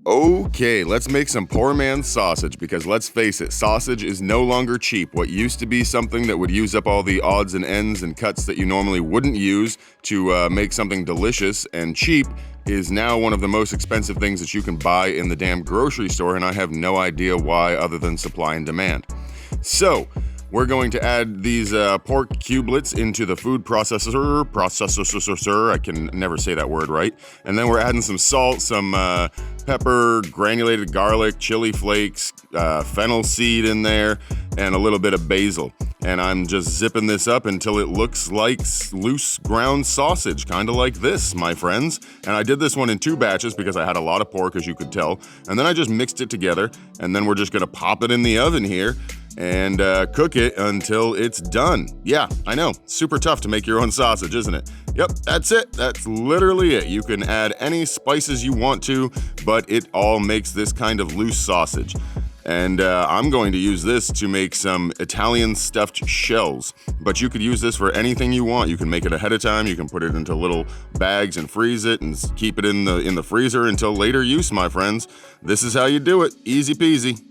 Okay, let's make some poor man's sausage because let's face it, sausage is no longer cheap. What used to be something that would use up all the odds and ends and cuts that you normally wouldn't use to make something delicious and cheap is now one of the most expensive things that you can buy in the damn grocery store, and I have no idea why other than supply and demand. So, we're going to add these pork cublets into the food processor, I can never say that word right. And then we're adding some salt, some pepper, granulated garlic, chili flakes, fennel seed in there, and a little bit of basil. And I'm just zipping this up until it looks like loose ground sausage, kind of like this, my friends. And I did this one in 2 batches because I had a lot of pork, as you could tell. And then I just mixed it together, and then we're just gonna pop it in the oven here and cook it until it's done. Yeah, I know, super tough to make your own sausage, isn't it? Yep, that's it. That's literally it. You can add any spices you want to, but it all makes this kind of loose sausage. And I'm going to use this to make some Italian stuffed shells. But you could use this for anything you want. You can make it ahead of time. You can put it into little bags and freeze it and keep it in the freezer until later use, my friends. This is how you do it. Easy peasy.